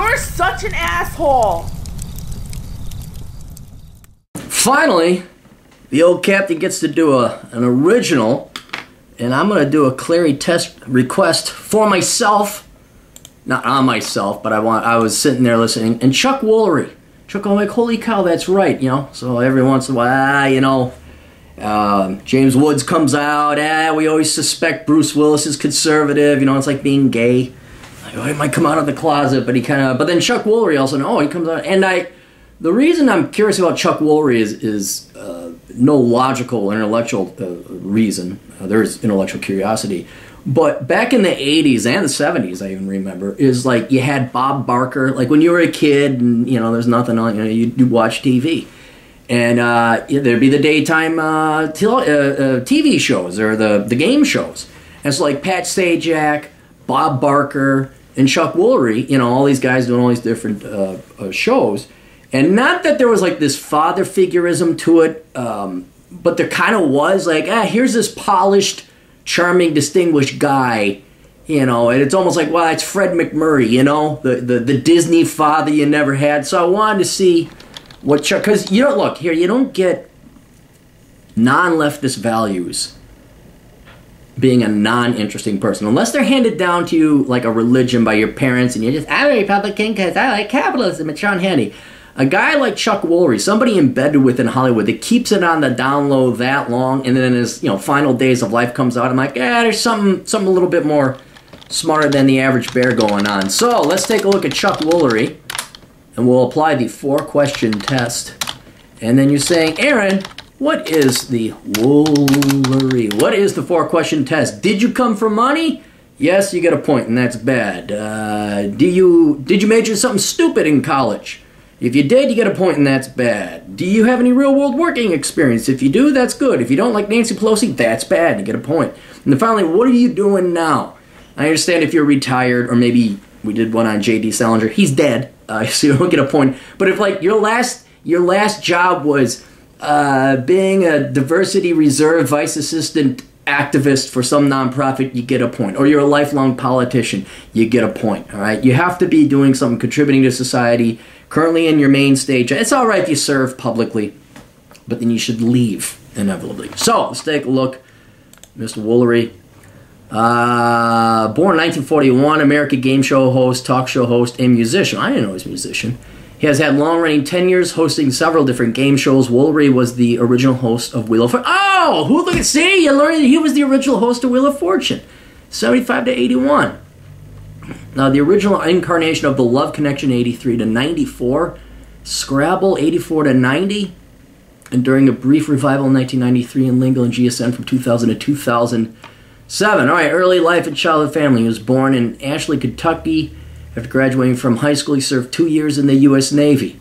You're such an asshole. Finally, the old captain gets to do an original, and I'm going to do a Clarey Test request for myself. Not on myself, but I was sitting there listening, and Chuck Woolery. Chuck, I'm like, holy cow, that's right, you know. So every once in a while, you know, James Woods comes out. We always suspect Bruce Willis is conservative. You know, it's like being gay. Like, oh, he might come out of the closet, but he kind of. But then Chuck Woolery also, no, he comes out. And the reason I'm curious about Chuck Woolery is no logical intellectual reason. There's intellectual curiosity. But back in the 80s and the 70s, I even remember, is like you had Bob Barker. Like when you were a kid and, you know, there's nothing on, you know, you'd watch TV. And there'd be the daytime TV shows or the game shows. And it's like Pat Sajak, Bob Barker, and Chuck Woolery, you know, all these guys doing all these different shows. And not that there was like this father figurism to it, but there kind of was like, here's this polished, charming, distinguished guy, you know, and it's almost like, well, it's Fred McMurray, you know, the Disney father you never had. So I wanted to see what Chuck, because you don't, look, here, you don't get non-leftist values being a non-interesting person, unless they're handed down to you like a religion by your parents, and you're just, I'm a Republican because I like capitalism, it's Sean Hannity. A guy like Chuck Woolery, somebody embedded within Hollywood that keeps it on the down low that long, and then his final days of life comes out, I'm like, there's something a little bit more smarter than the average bear going on. So let's take a look at Chuck Woolery, and we'll apply the 4-question test. And then you're saying, Aaron, what is the Woolery? What is the 4-question test? Did you come for money? Yes, you get a point, and that's bad. Did you major in something stupid in college? If you did, you get a point, and that's bad. Do you have any real-world working experience? If you do, that's good. If you don't, like Nancy Pelosi, that's bad. You get a point. And then finally, what are you doing now? I understand if you're retired, or maybe we did one on J.D. Salinger. He's dead, so you don't get a point. But if like your last job was being a diversity reserve vice assistant activist for some nonprofit, you get a point. Or you're a lifelong politician, you get a point. All right, you have to be doing something, contributing to society. Currently in your main stage, it's all right if you serve publicly, but then you should leave inevitably. So let's take a look, Mr. Woolery. Born in 1941, American game show host, talk show host, and musician. I didn't know he was a musician. He has had long-running tenures hosting several different game shows. Woolery was the original lost of Wheel of Fortune. Oh, who look at, see, you learned that he was the original host of Wheel of Fortune, 75 to 81. Now, the original incarnation of the Love Connection, 83 to 94, Scrabble, 84 to 90, and during a brief revival in 1993 in Lingo and GSN from 2000 to 2007. All right, early life and childhood family. He was born in Ashley, Kentucky. After graduating from high school, he served 2 years in the U.S. Navy.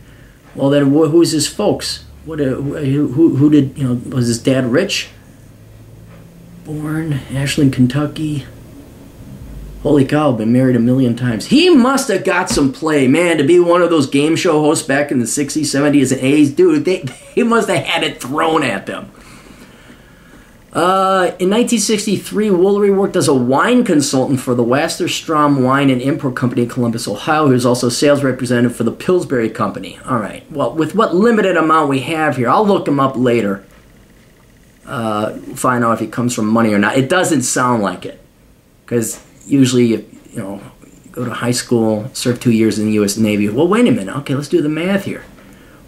Well, then, who's his folks? Who did, was his dad rich? Born Ashland, Kentucky. Holy cow, been married a million times. He must have got some play, man, to be one of those game show hosts back in the 60s, 70s, and 80s. Dude, they must have had it thrown at them. In 1963, Woolery worked as a wine consultant for the Wasserstrom Wine and Import Company in Columbus, Ohio. He was also sales representative for the Pillsbury Company. All right, well, with what limited amount we have here, I'll look him up later. Find out if he comes from money or not. It doesn't sound like it, because usually, you go to high school, serve 2 years in the U.S. Navy. Well, wait a minute. Okay, let's do the math here.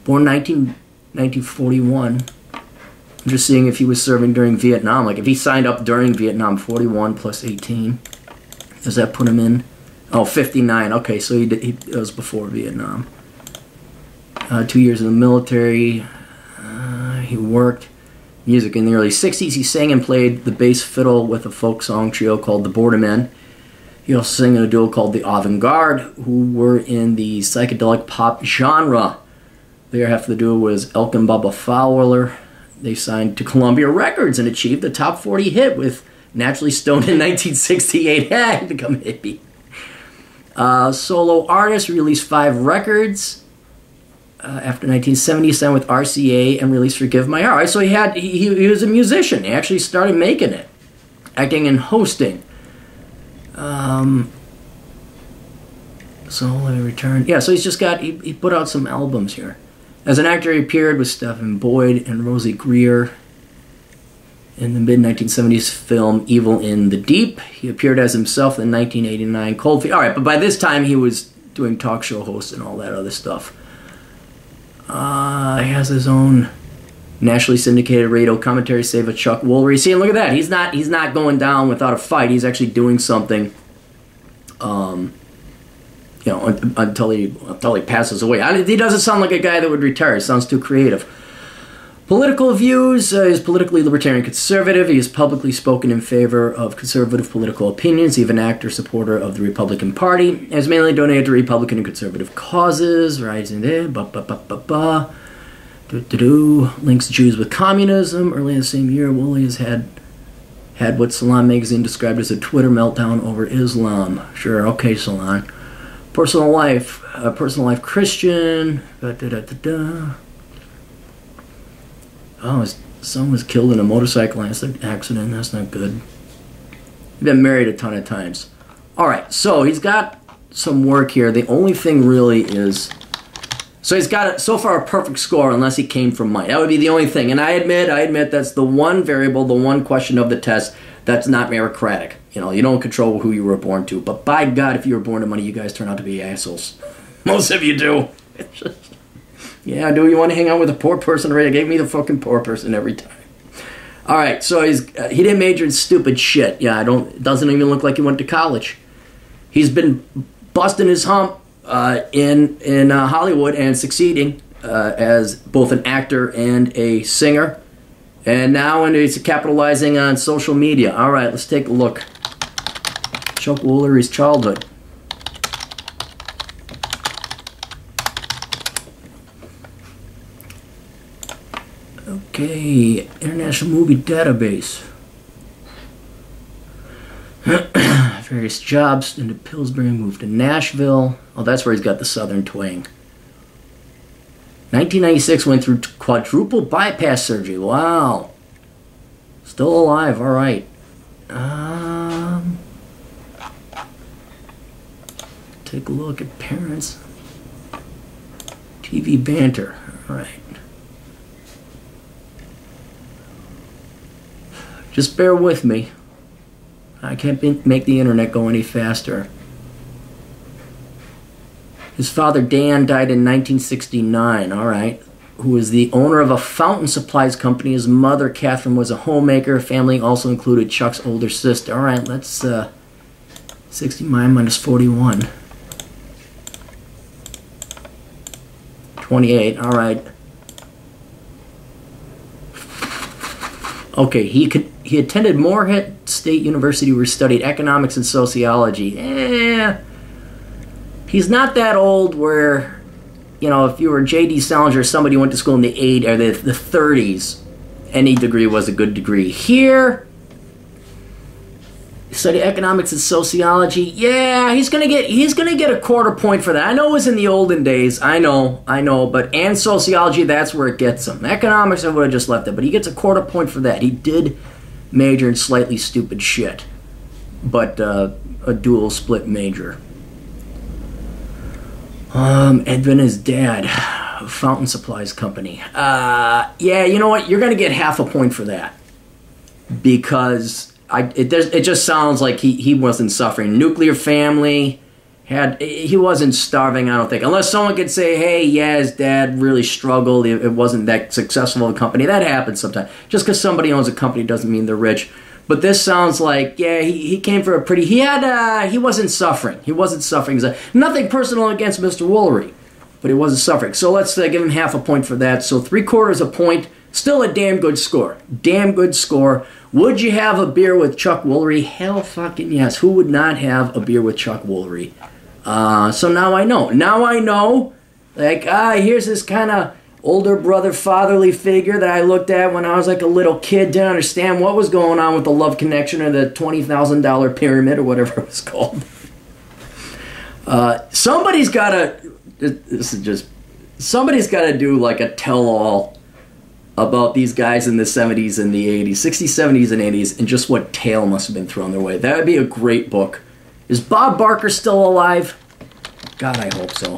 Born 1941. I'm just seeing if he was serving during Vietnam. Like, if he signed up during Vietnam, 41 plus 18. Does that put him in? Oh, 59. Okay, so it was before Vietnam. 2 years in the military. He worked music in the early 60s. He sang and played the bass fiddle with a folk song trio called the Bordermen. He also sang in a duo called the Avant-Garde, who were in the psychedelic pop genre. The other half of the duo was Elk and Bubba Fowler. They signed to Columbia Records and achieved the top 40 hit with Naturally Stoned in 1968. He become a hippie. Solo artist, released 5 records. After 1970, he signed with RCA and released Forgive My Heart. All right, so he was a musician. He actually started making it. Acting and hosting. So he returned. Yeah, so he's just got, he put out some albums here. As an actor, he appeared with Stephen Boyd and Rosie Greer in the mid-1970s film Evil in the Deep. He appeared as himself in 1989 Cold Feet. All right, but by this time he was doing talk show hosts and all that other stuff. He has his own nationally syndicated radio commentary save with Chuck Woolery. See, and look at that. He's not going down without a fight. He's actually doing something. You know, until he passes away. He doesn't sound like a guy that would retire. He sounds too creative. Political views. He's politically libertarian conservative. He has publicly spoken in favor of conservative political opinions. He's even an actor supporter of the Republican Party. He has mainly donated to Republican and conservative causes. Rising there. Links Jews with communism. Early in the same year, Woolery has had what Salon magazine described as a Twitter meltdown over Islam. Sure, okay, Salon. Personal life Christian. Oh, his son was killed in a motorcycle accident. That's not good. He's been married a ton of times. All right, so he's got some work here. The only thing really is, so he's got so far a perfect score unless he came from mine. That would be the only thing. And I admit that's the one variable, the one question of the test that's not meritocratic. You know, you don't control who you were born to. But by God, if you were born to money, you guys turn out to be assholes. Most of you do. Yeah, do you want to hang out with a poor person? Right? They gave me the fucking poor person every time. All right, so he didn't major in stupid shit. Yeah, it doesn't even look like he went to college. He's been busting his hump in Hollywood and succeeding as both an actor and a singer. And now he's capitalizing on social media. All right, let's take a look. Chuck Woolery's childhood. Okay, International Movie Database. Various jobs into Pillsbury, moved to Nashville. Oh, that's where he's got the southern twang. 1996 went through quadruple bypass surgery. Wow. Still alive, all right. Take a look at parents. TV banter, all right. Just bear with me. I can't make the internet go any faster. His father, Dan, died in 1969, all right, who was the owner of a fountain supplies company. His mother, Catherine, was a homemaker. Family also included Chuck's older sister. All right, let's, 69 minus 41. 28, all right. Okay, he attended Morehead State University where he studied economics and sociology. He's not that old where, you know, if you were J.D. Salinger or somebody who went to school in the 30s, any degree was a good degree. Here, study economics and sociology. Yeah, he's gonna get a quarter point for that. I know it was in the olden days. I know, but and sociology, that's where it gets him. Economics, I would have just left it, but he gets a quarter point for that. He did major in slightly stupid shit, but a dual split major. Edwin, his dad, fountain supplies company. Yeah, you know what? You're gonna get half a point for that because it just sounds like he wasn't suffering. Nuclear family, he wasn't starving, I don't think. Unless someone could say, hey, yeah, his dad really struggled. It wasn't that successful a company. That happens sometimes. Just because somebody owns a company doesn't mean they're rich. But this sounds like, yeah, he came for a pretty... He wasn't suffering. He wasn't suffering. Nothing personal against Mr. Woolery, but he wasn't suffering. So let's give him half a point for that. So 3/4 a point. Still a damn good score. Damn good score. Would you have a beer with Chuck Woolery? Hell fucking yes. Who would not have a beer with Chuck Woolery? So now I know. Now I know. Like, here's this kind of older brother, fatherly figure that I looked at when I was like a little kid. Didn't understand what was going on with the love connection or the $20,000 pyramid or whatever it was called. Somebody's got to do like a tell-all about these guys in the 70s and the 80s, 60s, 70s, and 80s, and just what tale must have been thrown their way. That would be a great book. Is Bob Barker still alive? God, I hope so.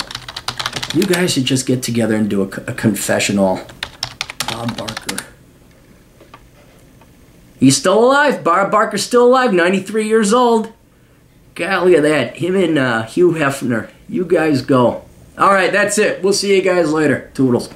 You guys should just get together and do a confessional. Bob Barker. He's still alive. Bob Barker's still alive, 93 years old. God, look at that. Him and Hugh Hefner. You guys go. All right, that's it. We'll see you guys later. Toodles.